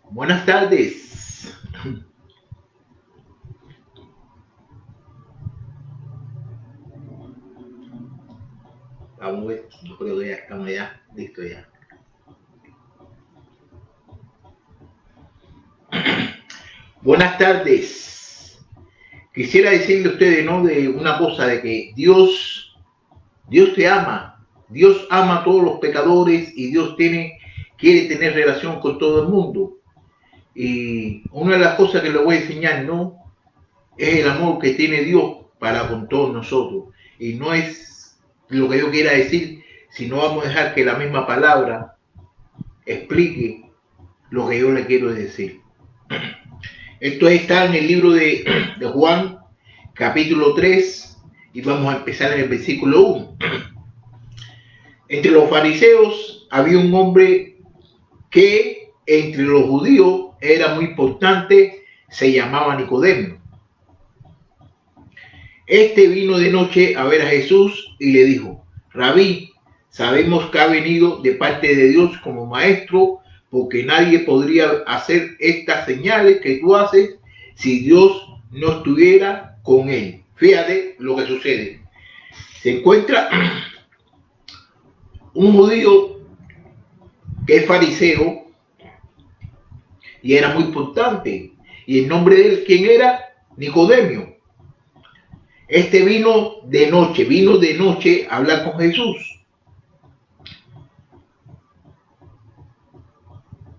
Buenas tardes. Vamos a ver, yo creo que ya estamos ya, listo ya. Buenas tardes. Quisiera decirle a ustedes, ¿no? De una cosa, de que Dios te ama. Dios ama a todos los pecadores y quiere tener relación con todo el mundo. Y una de las cosas que le voy a enseñar, ¿no? Es el amor que tiene Dios para con todos nosotros. Y no es lo que yo quiera decir, sino vamos a dejar que la misma palabra explique lo que yo le quiero decir. Esto está en el libro de Juan, capítulo 3, y vamos a empezar en el versículo 1. Entre los fariseos había un hombre que entre los judíos era muy importante, se llamaba Nicodemo. Este vino de noche a ver a Jesús y le dijo: Rabí, sabemos que ha venido de parte de Dios como maestro, porque nadie podría hacer estas señales que tú haces si Dios no estuviera con él. Fíjate lo que sucede. Se encuentra un judío que es fariseo y era muy importante. Y el nombre de él, ¿quién era? Nicodemio. Este vino de noche a hablar con Jesús.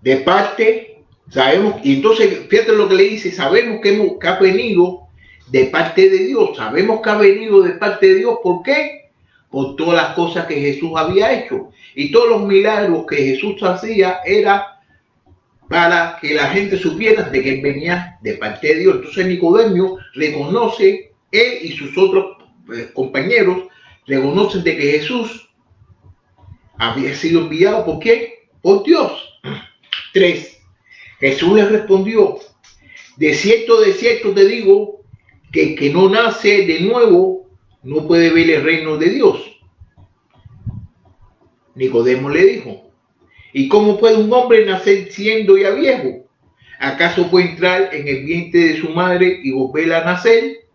De parte, sabemos, y entonces fíjate lo que le dice: sabemos que ha venido de parte de Dios, sabemos que ha venido de parte de Dios. ¿Por qué? Por todas las cosas que Jesús había hecho, y todos los milagros que Jesús hacía era para que la gente supiera de que él venía de parte de Dios. Entonces Nicodemio reconoce, él y sus otros compañeros reconocen de que Jesús había sido enviado. ¿Por qué? Por Dios. 3. Jesús le respondió: de cierto te digo, que el que no nace de nuevo no puede ver el reino de Dios. Nicodemo le dijo: ¿y cómo puede un hombre nacer siendo ya viejo? ¿Acaso puede entrar en el vientre de su madre y volver a nacer?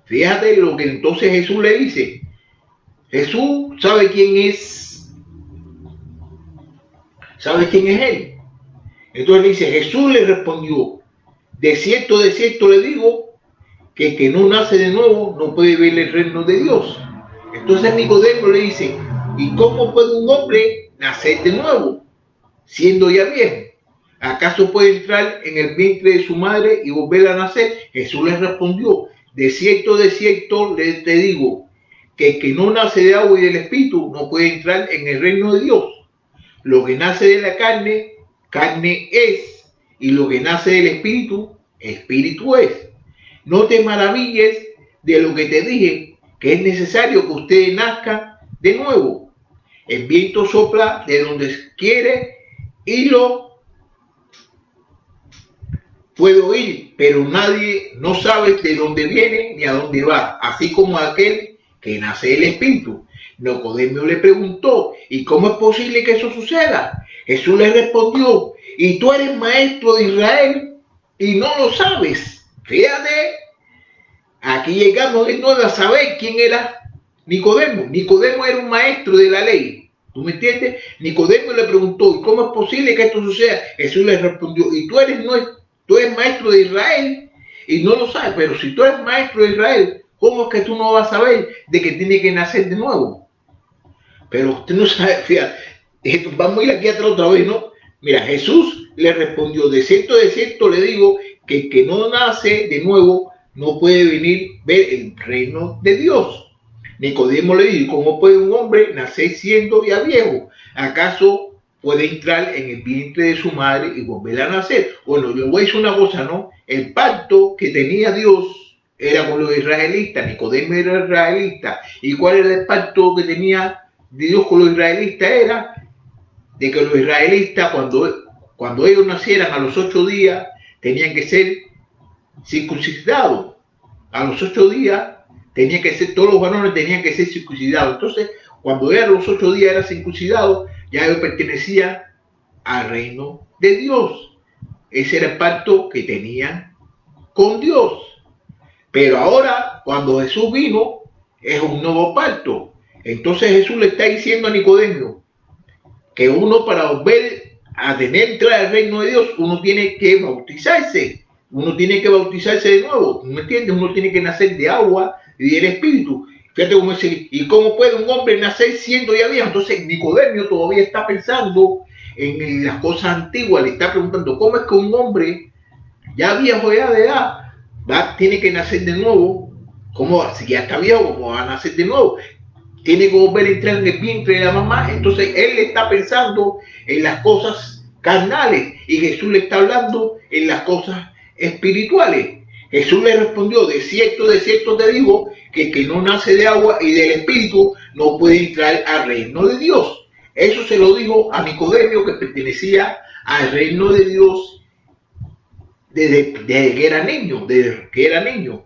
Fíjate lo que entonces Jesús le dice. Jesús sabe quién es él. Entonces le dice, Jesús le respondió: de cierto le digo, que el que no nace de nuevo no puede ver el reino de Dios. Entonces Nicodemo le dice: ¿y cómo puede un hombre nacer de nuevo, siendo ya viejo? ¿Acaso puede entrar en el vientre de su madre y volver a nacer? Jesús le respondió: de cierto te digo, que el que no nace de agua y del espíritu no puede entrar en el reino de Dios. Lo que nace de la carne, carne es, y lo que nace del espíritu, espíritu es. No te maravilles de lo que te dije, que es necesario que usted nazca de nuevo. El viento sopla de donde quiere y lo puede oír, pero nadie no sabe de dónde viene ni a dónde va, así como aquel que nace del espíritu. Nicodemo le preguntó: ¿y cómo es posible que eso suceda? Jesús le respondió: y tú eres maestro de Israel y no lo sabes. Fíjate, aquí llegamos de nuevo a saber quién era Nicodemo. Nicodemo era un maestro de la ley. ¿Tú me entiendes? Nicodemo le preguntó: ¿y cómo es posible que esto suceda? Jesús le respondió: y tú eres maestro de Israel y no lo sabes. Pero si tú eres maestro de Israel, ¿cómo es que tú no vas a saber de que tiene que nacer de nuevo? Pero usted no sabe, fíjate, vamos a ir aquí atrás otra vez, ¿no? Mira, Jesús le respondió: de cierto le digo, que el que no nace de nuevo no puede venir ver el reino de Dios. Nicodemo le dijo: ¿cómo puede un hombre nacer siendo ya viejo? ¿Acaso puede entrar en el vientre de su madre y volver a nacer? Bueno, yo voy a decir una cosa, ¿no? El pacto que tenía Dios era con los israelitas. Nicodemo era israelita. ¿Y cuál era el pacto que tenía Dios con los israelitas? Era de que los israelitas, cuando ellos nacieran a los 8 días, tenían que ser circuncidados. A los 8 días tenía que ser, todos los varones tenían que ser circuncidados. Entonces, cuando eran los 8 días era circuncidado, ya ellos pertenecían al reino de Dios. Ese era el pacto que tenían con Dios. Pero ahora, cuando Jesús vino, es un nuevo pacto. Entonces Jesús le está diciendo a Nicodemio que uno, para volver a tener entrada al reino de Dios, uno tiene que bautizarse. Uno tiene que bautizarse de nuevo. ¿Me entiendes? Uno tiene que nacer de agua y del Espíritu. Fíjate cómo dice, ¿y cómo puede un hombre nacer siendo ya viejo? Entonces Nicodemio todavía está pensando en las cosas antiguas. Le está preguntando, ¿cómo es que un hombre ya viejo, ya de edad, tiene que nacer de nuevo? ¿Cómo? Si ya está viejo, ¿cómo va a nacer de nuevo? Tiene que volver a entrar en el vientre de la mamá. Entonces él está pensando en las cosas carnales y Jesús le está hablando en las cosas espirituales. Jesús le respondió, de cierto te digo, que el que no nace de agua y del Espíritu no puede entrar al reino de Dios. Eso se lo dijo a Nicodemio, que pertenecía al reino de Dios desde que era niño.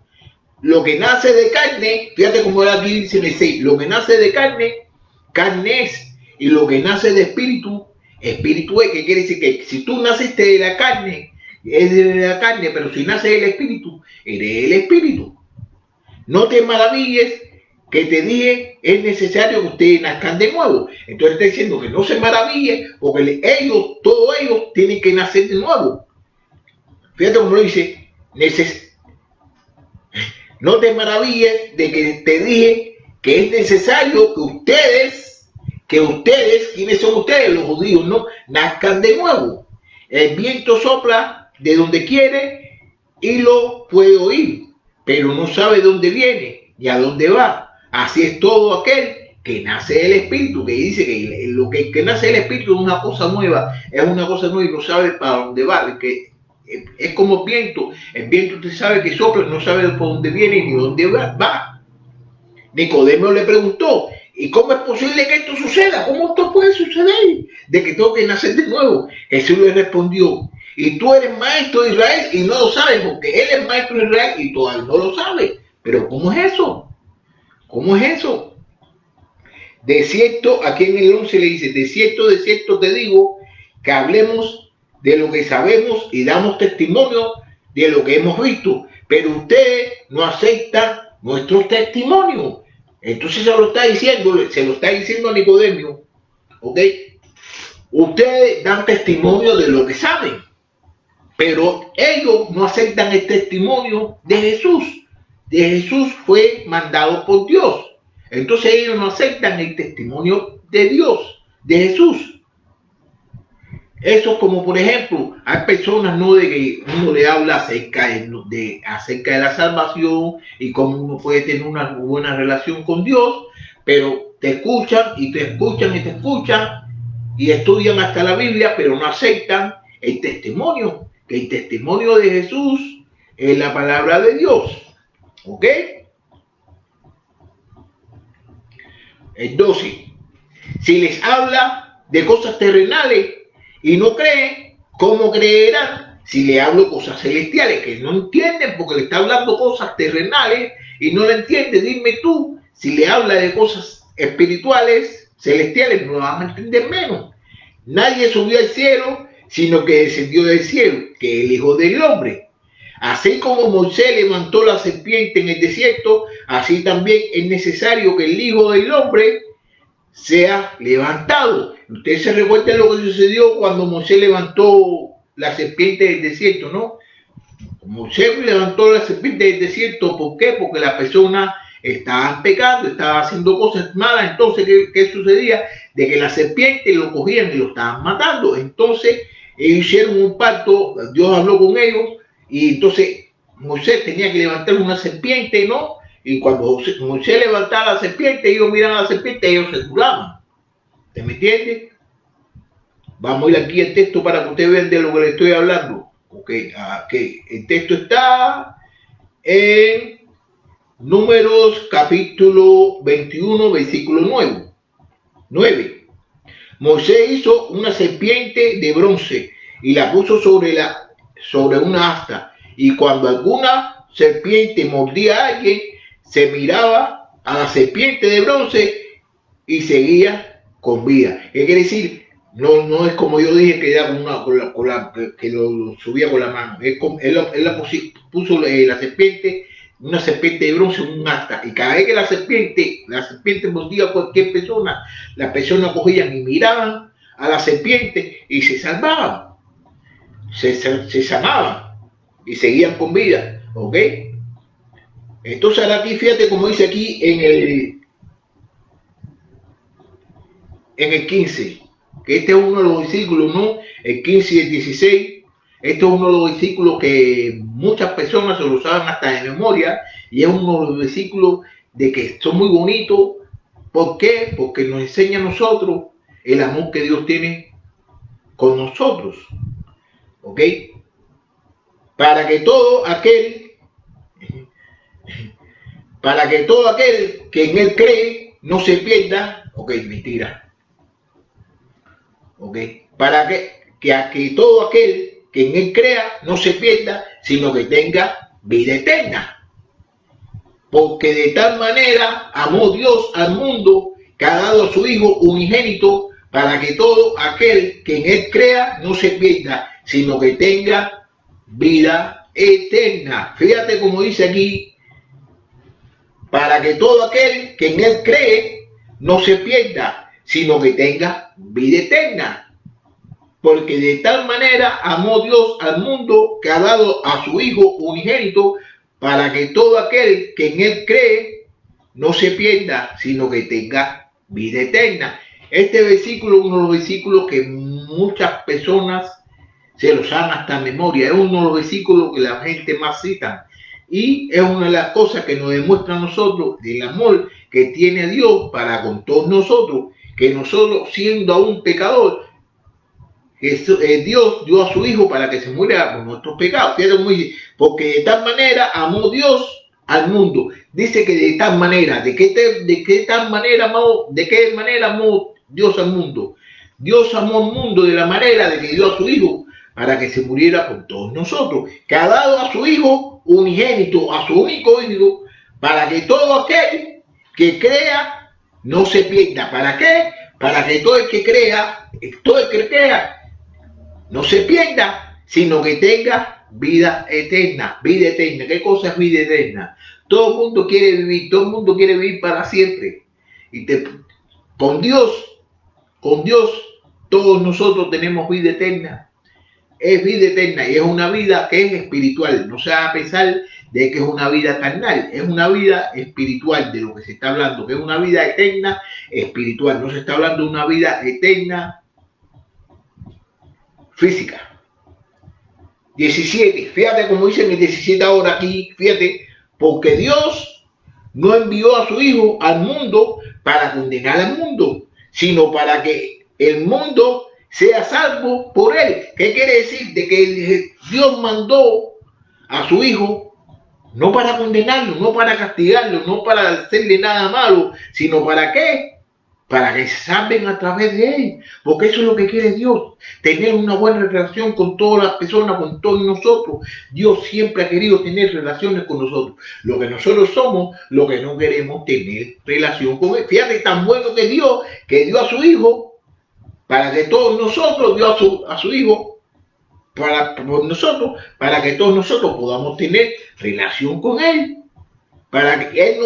Lo que nace de carne, fíjate cómo aquí dice en el 6, lo que nace de carne, carne es, y lo que nace de espíritu, espíritu es. Que quiere decir que si tú naciste de la carne, es de la carne, pero si nace del espíritu, eres el espíritu. No te maravilles que te dije, es necesario que ustedes nazcan de nuevo. Entonces está diciendo que no se maraville, porque todos ellos tienen que nacer de nuevo. Fíjate cómo lo dice, no te maravilles de que te dije que es necesario que ustedes, ¿quiénes son ustedes? Los judíos, ¿no? Nazcan de nuevo. El viento sopla de donde quiere y lo puede oír, pero no sabe de dónde viene ni a dónde va. Así es todo aquel que nace del Espíritu, que dice que lo que nace del Espíritu es una cosa nueva y no sabe para dónde va, que es como el viento usted sabe que sopla, no sabe por dónde viene ni dónde va. Nicodemo le preguntó, ¿y cómo es posible que esto suceda? ¿Cómo esto puede suceder? De que tengo que nacer de nuevo. Jesús le respondió, y tú eres maestro de Israel y no lo sabes, porque él es maestro de Israel y todavía no lo sabe. Pero ¿cómo es eso? ¿Cómo es eso? De cierto, aquí en el 11 le dice, de cierto te digo, que hablemos de lo que sabemos y damos testimonio de lo que hemos visto, pero ustedes no aceptan nuestros testimonios. Entonces se lo está diciendo a Nicodemio, ¿ok? Ustedes dan testimonio de lo que saben, pero ellos no aceptan el testimonio de Jesús. De Jesús fue mandado por Dios. Entonces ellos no aceptan el testimonio de Dios, de Jesús. Eso, como por ejemplo, hay personas, ¿no?, de que uno le habla acerca de la salvación y cómo uno puede tener una buena relación con Dios, pero te escuchan y te escuchan y te escuchan y estudian hasta la Biblia, pero no aceptan el testimonio, que el testimonio de Jesús es la palabra de Dios. ¿Ok? El 12. Si les habla de cosas terrenales y no creen, ¿cómo creerán si le hablo cosas celestiales? Que no entienden porque le está hablando cosas terrenales y no la entienden. Dime tú, si le habla de cosas espirituales, celestiales, no van a entender menos. Nadie subió al cielo, sino que descendió del cielo, que es el Hijo del Hombre. Así como Moisés levantó la serpiente en el desierto, así también es necesario que el Hijo del Hombre sea levantado. Ustedes se recuerdan lo que sucedió cuando Moisés levantó la serpiente del desierto, ¿no? Moisés levantó la serpiente del desierto, ¿por qué? Porque las personas estaban pecando, estaban haciendo cosas malas. Entonces, ¿qué sucedía? De que la serpiente lo cogían y lo estaban matando. Entonces, ellos hicieron un pacto, Dios habló con ellos, y entonces Moisés tenía que levantar una serpiente, ¿no? Y cuando Moisés levantaba la serpiente, ellos miraban a la serpiente y ellos se curaban. ¿Te me entiendes? Vamos a ir aquí al texto para que ustedes vean de lo que les estoy hablando. Okay. El texto está en Números capítulo 21, versículo 9. Moisés hizo una serpiente de bronce y la puso sobre una asta. Y cuando alguna serpiente mordía a alguien, se miraba a la serpiente de bronce y seguía con vida. ¿Qué quiere decir? No, no es como yo dije que era que lo subía con la mano. Puso la serpiente, una serpiente de bronce en un asta. Y cada vez que la serpiente mordía a cualquier persona, las personas cogían y miraban a la serpiente y se salvaban, se sanaban y seguían con vida. ¿Ok? Entonces ahora aquí, fíjate como dice aquí en el 15, que este es uno de los versículos, ¿no? El 15 y el 16, este es uno de los versículos que muchas personas se lo saben hasta de memoria, y es uno de los versículos de que son muy bonitos. ¿Por qué? Porque nos enseña a nosotros el amor que Dios tiene con nosotros. ¿Ok? Para que todo aquel, para que todo aquel que en él cree no se pierda. Ok, mentira. ¿Ok? Para que todo aquel que en él crea no se pierda, sino que tenga vida eterna. Porque de tal manera amó Dios al mundo que ha dado a su Hijo unigénito para que todo aquel que en él crea no se pierda, sino que tenga vida eterna. Fíjate como dice aquí, para que todo aquel que en él cree no se pierda, sino que tenga vida eterna. Porque de tal manera amó Dios al mundo que ha dado a su Hijo unigénito para que todo aquel que en él cree no se pierda, sino que tenga vida eterna. Este versículo es uno de los versículos que muchas personas se lo saben hasta en memoria. Es uno de los versículos que la gente más cita. Y es una de las cosas que nos demuestra a nosotros el amor que tiene Dios para con todos nosotros, que nosotros siendo aún pecador, Dios dio a su Hijo para que se muriera por nuestros pecados. Porque de tal manera amó Dios al mundo. Dice que de tal manera, ¿de qué manera amó Dios al mundo? Dios amó al mundo de la manera de que dio a su Hijo para que se muriera por todos nosotros. Que ha dado a su Hijo unigénito, a su único Hijo, para que todo aquel que crea no se pierda. ¿Para qué? Para que todo el que crea no se pierda, sino que tenga vida eterna. Vida eterna. ¿Qué cosa es vida eterna? Todo el mundo quiere vivir para siempre. Y con Dios, todos nosotros tenemos vida eterna. Es vida eterna y es una vida que es espiritual. No se va a pensar de que es una vida carnal, es una vida espiritual de lo que se está hablando, que es una vida eterna espiritual. No se está hablando de una vida eterna física. 17, fíjate como dice en el 17 ahora aquí, fíjate, porque Dios no envió a su Hijo al mundo para condenar al mundo, sino para que el mundo sea salvo por él. ¿Qué quiere decir? De que Dios mandó a su Hijo no para condenarlo, no para castigarlo, no para hacerle nada malo, sino para qué? Para que se salven a través de él, porque eso es lo que quiere Dios, tener una buena relación con todas las personas, con todos nosotros. Dios siempre ha querido tener relaciones con nosotros. Lo que nosotros somos, lo que no queremos tener relación con él. Fíjate, tan bueno que Dios, que dio a su Hijo, para que todos nosotros, dio a su Hijo, por nosotros, para que todos nosotros podamos tener relación con él. Para que el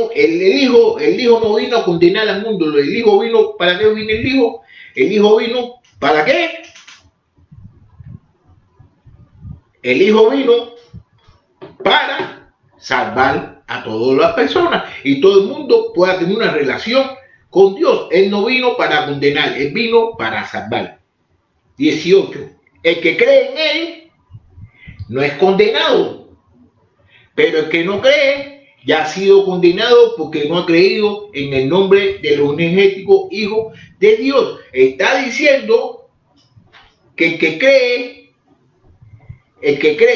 hijo no vino a condenar al mundo. El Hijo vino, ¿para qué vino el Hijo? El Hijo vino, ¿para qué? El Hijo vino para salvar a todas las personas y todo el mundo pueda tener una relación con Dios. Él no vino para condenar, él vino para salvar. 18. El que cree en él no es condenado, pero el que no cree ya ha sido condenado porque no ha creído en el nombre del unigénito Hijo de Dios. Está diciendo que el que cree,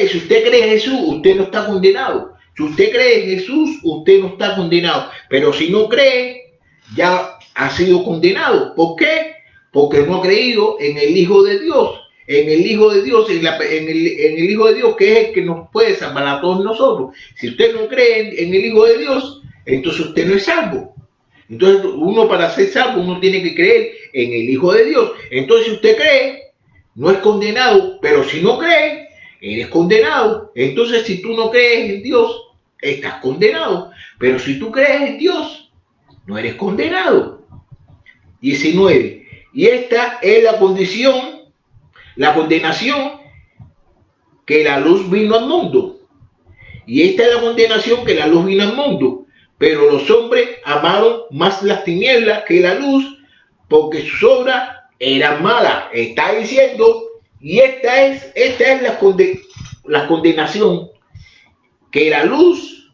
si usted cree en Jesús, usted no está condenado. Si usted cree en Jesús, usted no está condenado. Pero si no cree, ya ha sido condenado. ¿Por qué? Porque no ha creído en el Hijo de Dios. En el Hijo de Dios, en el Hijo de Dios, que es el que nos puede salvar a todos nosotros. Si usted no cree en el Hijo de Dios, entonces usted no es salvo. Entonces uno, para ser salvo, uno tiene que creer en el Hijo de Dios. Entonces, si usted cree, no es condenado, pero si no cree, eres condenado. Entonces, si tú no crees en Dios, estás condenado. Pero si tú crees en Dios, no eres condenado. 19. Y esta es la condición, la condenación, que la luz vino al mundo. Y esta es la condenación, que la luz vino al mundo. Pero los hombres amaron más las tinieblas que la luz, porque sus obras eran malas. Está diciendo, y esta es la condenación, que la luz,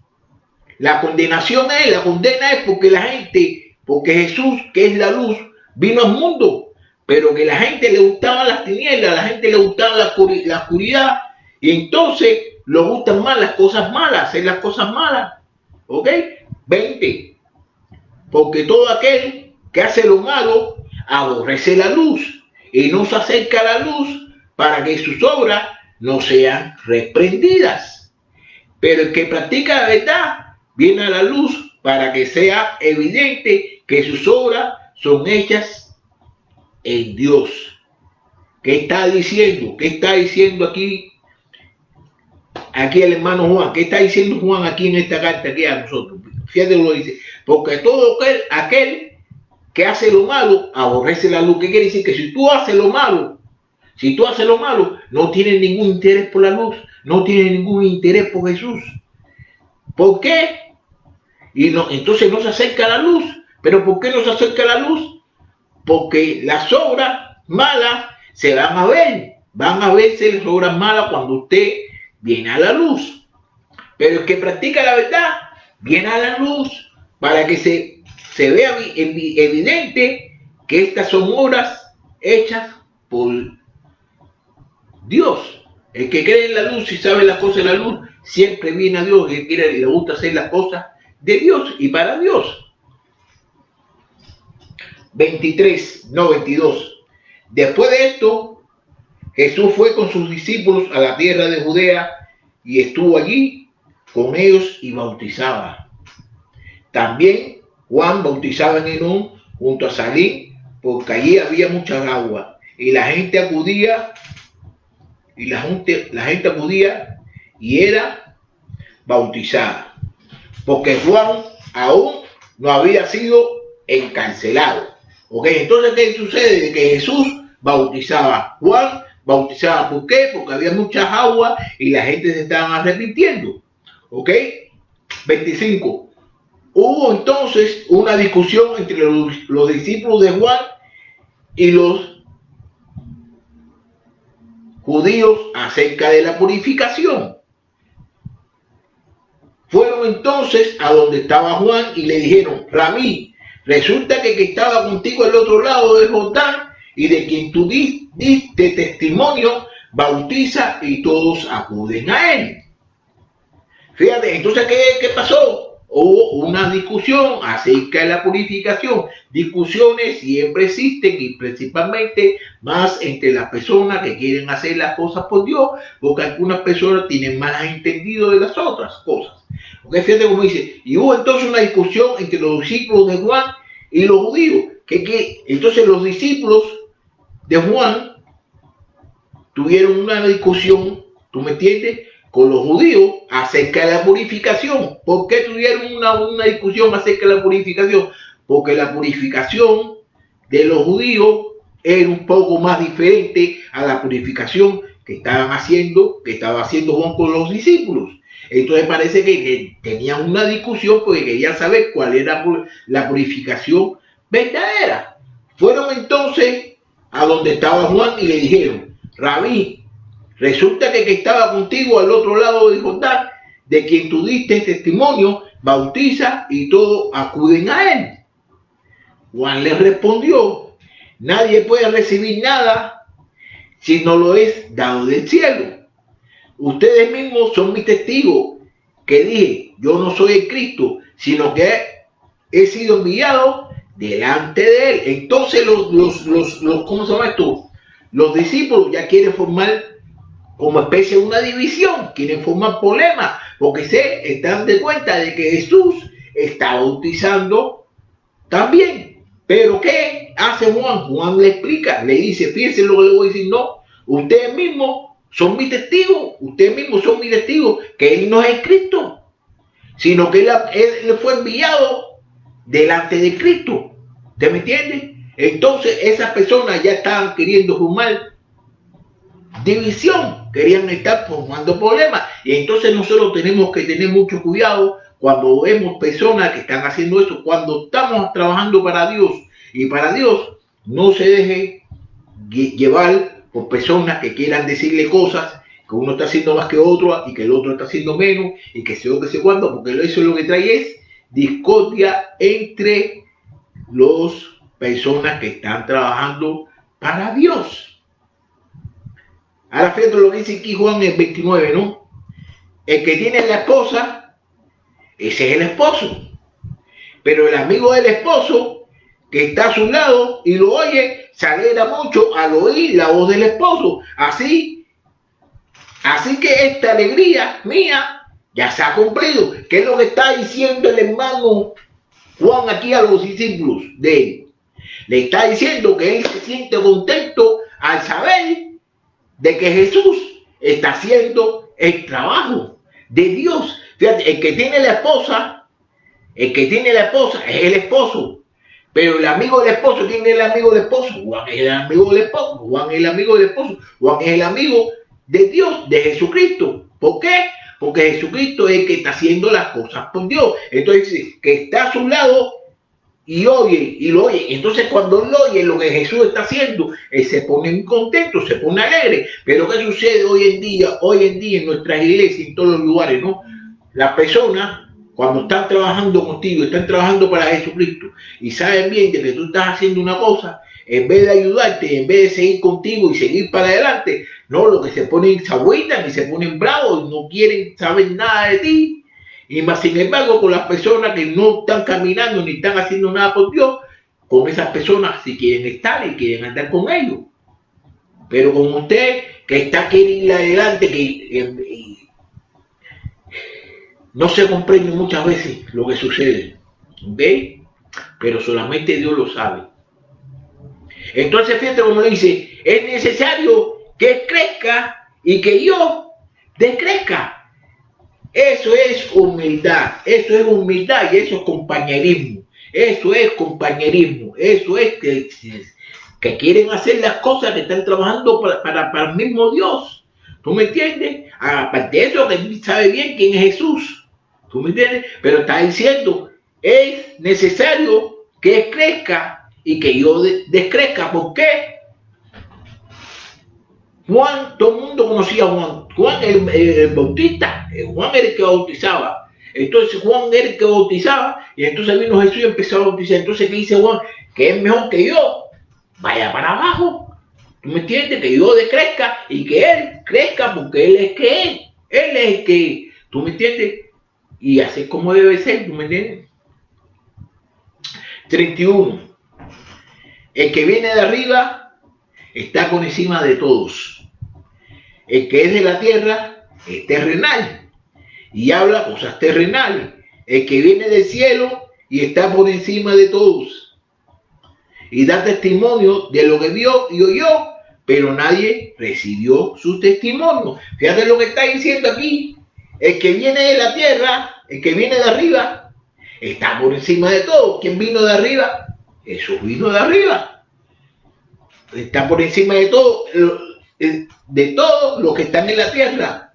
la condenación es, la condena es porque la gente, porque Jesús, que es la luz, vino al mundo, pero que la gente le gustaban las tinieblas, la gente le gustaba la oscuridad, y entonces le gustan más las cosas malas, hacer las cosas malas. ¿Ok? 20. Porque todo aquel que hace lo malo aborrece la luz y no se acerca a la luz para que sus obras no sean reprendidas. Pero el que practica la verdad viene a la luz para que sea evidente que sus obras son hechas en Dios. ¿Qué está diciendo? ¿Qué está diciendo aquí el hermano Juan? ¿Qué está diciendo Juan aquí en esta carta aquí a nosotros? Fíjate lo que dice. Porque todo aquel que hace lo malo aborrece la luz. ¿Qué quiere decir? Que si tú haces lo malo, no tienes ningún interés por la luz, no tienes ningún interés por Jesús. ¿Por qué? Entonces no se acerca a la luz. ¿Pero por qué no se acerca a la luz? Porque las obras malas se van a ver. Van a verse las obras malas cuando usted viene a la luz. Pero el que practica la verdad viene a la luz para que se vea evidente que estas son obras hechas por Dios. El que cree en la luz y sabe las cosas de la luz siempre viene a Dios. El que quiere y le gusta hacer las cosas de Dios y para Dios. 22. Después de esto, Jesús fue con sus discípulos a la tierra de Judea y estuvo allí con ellos y bautizaba. También Juan bautizaba en Enón junto a Salim, porque allí había mucha agua y la gente acudía y era bautizada, porque Juan aún no había sido encarcelado. ¿Ok? Entonces, ¿qué sucede? De que Jesús bautizaba. Juan bautizaba. ¿Por qué? Porque había muchas aguas y la gente se estaba arrepintiendo. ¿Ok? 25. Hubo entonces una discusión entre los discípulos de Juan y los judíos acerca de la purificación. Fueron entonces a donde estaba Juan y le dijeron: Rabí, resulta que estaba contigo al otro lado del Jordán y de quien tú diste testimonio bautiza y todos acuden a él. Fíjate, entonces, ¿qué pasó? Hubo una discusión acerca de la purificación. Discusiones siempre existen y principalmente más entre las personas que quieren hacer las cosas por Dios, porque algunas personas tienen mal entendido de las otras cosas. Porque fíjate cómo dice, y hubo entonces una discusión entre los discípulos de Juan y los judíos, entonces los discípulos de Juan tuvieron una discusión, ¿tú me entiendes?, con los judíos acerca de la purificación. ¿Por qué tuvieron una discusión acerca de la purificación? Porque la purificación de los judíos era un poco más diferente a la purificación que estaba haciendo Juan con los discípulos. Entonces parece que tenían una discusión porque querían saber cuál era la purificación verdadera. Fueron entonces a donde estaba Juan y le dijeron: Rabí, resulta que estaba contigo al otro lado del Jordán, de quien tú diste testimonio, bautiza y todos acuden a él. Juan le respondió: nadie puede recibir nada si no lo es dado del cielo. Ustedes mismos son mis testigos que dije: yo no soy el Cristo, sino que he sido enviado delante de él. Entonces ¿cómo se llama esto? Los discípulos ya quieren formar como especie de una división, quieren formar problemas, porque están de cuenta de que Jesús está bautizando también. Pero ¿qué hace Juan? Juan le explica, le dice, fíjense lo que le voy a decir, no, ustedes mismos son mis testigos, ustedes mismos son mis testigos, que él no es Cristo, sino que él fue enviado delante de Cristo. ¿Usted me entiende? Entonces esas personas ya estaban queriendo formar división, querían estar formando problemas. Y entonces nosotros tenemos que tener mucho cuidado cuando vemos personas que están haciendo eso, cuando estamos trabajando para Dios. Y para Dios, no se deje llevar por personas que quieran decirle cosas, que uno está haciendo más que otro y que el otro está haciendo menos, y que sé yo que sé cuándo, porque eso es lo que trae es discordia entre las personas que están trabajando para Dios. Ahora fíjate lo que dice aquí Juan en 29, ¿no? El que tiene la esposa, ese es el esposo. Pero el amigo del esposo, que está a su lado y lo oye, se alegra mucho al oír la voz del esposo. Así que esta alegría mía ya se ha cumplido. ¿Qué es lo que está diciendo el hermano Juan aquí a los discípulos de él? Le está diciendo que él se siente contento al saber de que Jesús está haciendo el trabajo de Dios. Fíjate, el que tiene la esposa es el esposo, pero el amigo del esposo, ¿quién es el amigo del esposo? Juan es el amigo del esposo, Juan es el amigo del esposo, Juan es el amigo de Dios, de Jesucristo. ¿Por qué? Porque Jesucristo es el que está haciendo las cosas por Dios. Entonces, que está a su lado y oye, y lo oye. Entonces, cuando él oye lo que Jesús está haciendo, él se pone contento, se pone alegre. Pero ¿qué sucede hoy en día en nuestras iglesias, en todos los lugares, ¿no? Las personas, cuando están trabajando contigo, están trabajando para Jesucristo y saben bien que tú estás haciendo una cosa, en vez de ayudarte, en vez de seguir contigo y seguir para adelante, no, lo que se ponen, se agüitan y se ponen bravos y no quieren saber nada de ti. Y más sin embargo, con las personas que no están caminando ni están haciendo nada por Dios, con esas personas si quieren estar y quieren andar con ellos. Pero con usted que está queriendo ir adelante, que no se comprende muchas veces lo que sucede, ¿ve? Pero solamente Dios lo sabe. Entonces, fíjate como dice, es necesario que crezca y que yo decrezca. Eso es humildad y eso es compañerismo. Eso es compañerismo, eso es que quieren hacer las cosas, que están trabajando para el mismo Dios. ¿Tú me entiendes? Aparte de eso, que sabe bien quién es Jesús. ¿Tú me entiendes? Pero está diciendo, es necesario que crezca y que yo descrezca. ¿Por qué? Juan, todo el mundo conocía a Juan. Juan el Bautista. Juan era el que bautizaba. Entonces Juan era el que bautizaba y entonces vino Jesús y empezó a bautizar. Entonces, ¿qué dice Juan? Que es mejor que yo vaya para abajo. ¿Tú me entiendes? Que yo decrezca y que él crezca porque él es que él. Él es el que, ¿tú me entiendes? Y así es como debe ser, ¿tú me entiendes? 31. El que viene de arriba está por encima de todos. El que es de la tierra es terrenal y habla cosas terrenales. El que viene del cielo y está por encima de todos y da testimonio de lo que vio y oyó, pero nadie recibió su testimonio. Fíjate lo que está diciendo aquí. El que viene de la tierra, el que viene de arriba, está por encima de todo. ¿Quién vino de arriba? Jesús vino de arriba. Está por encima de todo los que están en la tierra.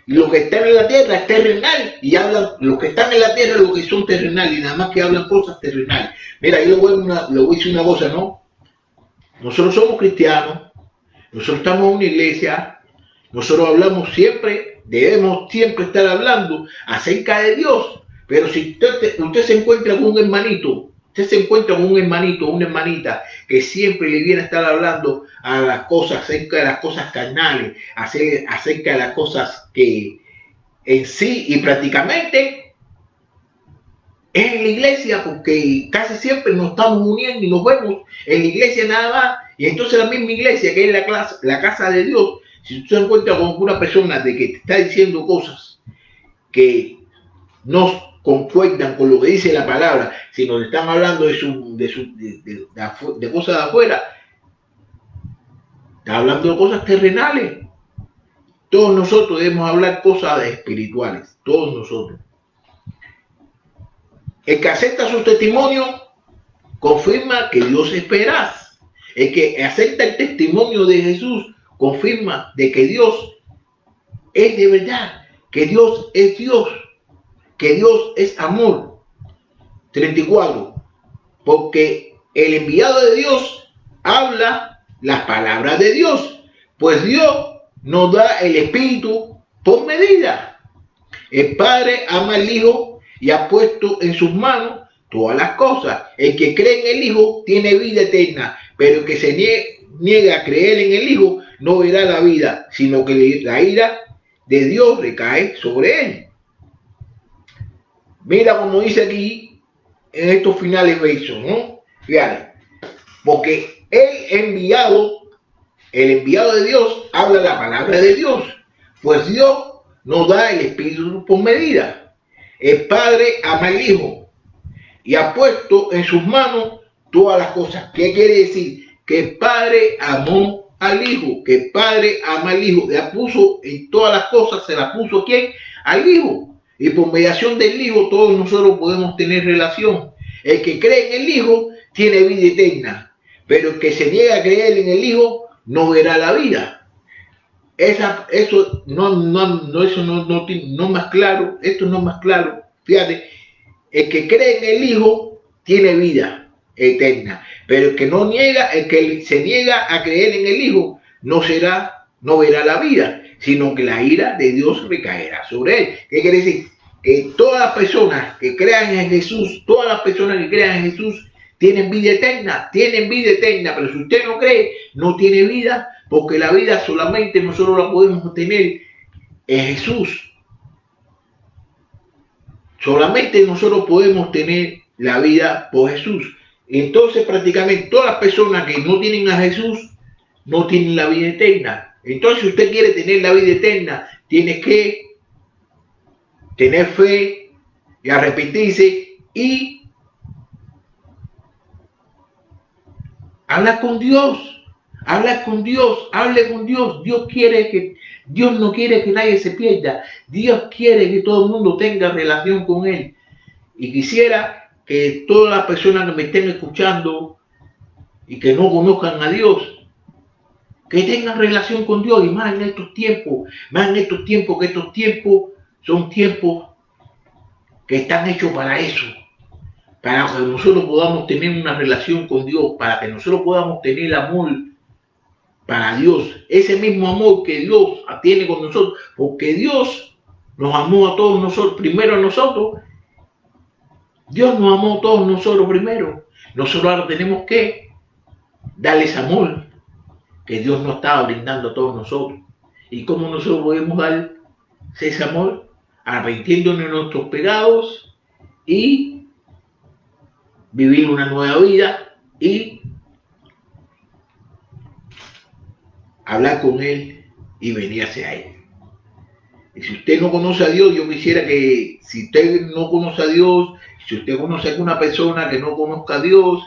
Los que están en la tierra es terrenal y hablan, los que están en la tierra lo que son terrenales y nada más que hablan cosas terrenales. Mira, yo le voy a decir una cosa, ¿no? Nosotros somos cristianos, nosotros estamos en una iglesia, nosotros hablamos siempre, debemos siempre estar hablando acerca de Dios, pero si usted se encuentra con un hermanito, una hermanita que siempre le viene a estar hablando a las cosas, acerca de las cosas carnales, acerca de las cosas que en sí y prácticamente es en la iglesia, porque casi siempre nos estamos uniendo y nos vemos en la iglesia nada más, y entonces la misma iglesia que es la casa de Dios, si usted se encuentra con una persona de que te está diciendo cosas que no concuerdan con lo que dice la palabra, si nos están hablando de cosas de afuera, está hablando de cosas terrenales. Todos nosotros debemos hablar cosas espirituales, todos nosotros. El que acepta su testimonio confirma que Dios es veraz. El que acepta el testimonio de Jesús confirma de que Dios es de verdad, que Dios es Dios, que Dios es amor. 34. Porque el enviado de Dios habla las palabras de Dios, pues Dios nos da el Espíritu por medida. El Padre ama al Hijo y ha puesto en sus manos todas las cosas. El que cree en el Hijo tiene vida eterna, pero el que se niega a creer en el Hijo no verá la vida, sino que la ira de Dios recae sobre él. Mira como dice aquí en estos finales versos, ¿no? Fíjate, porque el enviado de Dios habla la palabra de Dios, pues Dios nos da el Espíritu por medida. El Padre ama al Hijo y ha puesto en sus manos todas las cosas. ¿Qué quiere decir? Que el Padre amó al Hijo, que el Padre ama al Hijo, le puso en todas las cosas, se la puso ¿quién? Al Hijo. Y por mediación del Hijo todos nosotros podemos tener relación. El que cree en el Hijo tiene vida eterna, pero el que se niega a creer en el Hijo no verá la vida. Eso no es más claro. Esto no es más claro. Fíjate, el que cree en el Hijo tiene vida eterna, pero el que se niega a creer en el Hijo no verá la vida, sino que la ira de Dios recaerá sobre él. ¿Qué quiere decir? Que todas las personas que crean en Jesús, tienen vida eterna, pero si usted no cree, no tiene vida, porque la vida solamente nosotros la podemos obtener en Jesús. Solamente nosotros podemos tener la vida por Jesús. Entonces prácticamente todas las personas que no tienen a Jesús no tienen la vida eterna. Entonces si usted quiere tener la vida eterna, tiene que tener fe y arrepentirse y hablar con Dios, hable con Dios. Dios no quiere que nadie se pierda. Dios quiere que todo el mundo tenga relación con Él. Y quisiera que todas las personas que me estén escuchando y que no conozcan a Dios, que tengan relación con Dios, y más en estos tiempos, que estos tiempos son tiempos que están hechos para eso, para que nosotros podamos tener una relación con Dios, para que nosotros podamos tener amor para Dios, ese mismo amor que Dios tiene con nosotros, porque Dios nos amó a todos nosotros, primero a nosotros. Dios nos amó a todos nosotros primero. Nosotros ahora tenemos que darles amor que Dios nos está brindando a todos nosotros. ¿Y cómo nosotros podemos dar ese amor? Arrepintiéndonos de nuestros pecados y vivir una nueva vida y hablar con Él y venir hacia Él. Y si usted no conoce a Dios, yo quisiera que, si usted no conoce a Dios, si usted conoce a alguna persona que no conozca a Dios,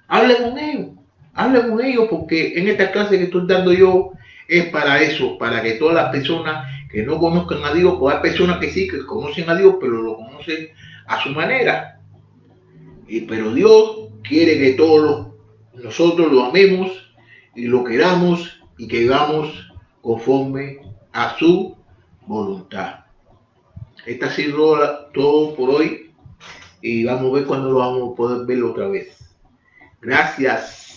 hable con ellos, porque en esta clase que estoy dando yo es para eso, para que todas las personas que no conozcan a Dios, pues hay personas que sí, que conocen a Dios, pero lo conocen a su manera. Pero Dios quiere que todos nosotros lo amemos y lo queramos y que vivamos conforme a su voluntad. Esta ha sido todo por hoy y vamos a ver cuándo lo vamos a poder ver otra vez. Gracias.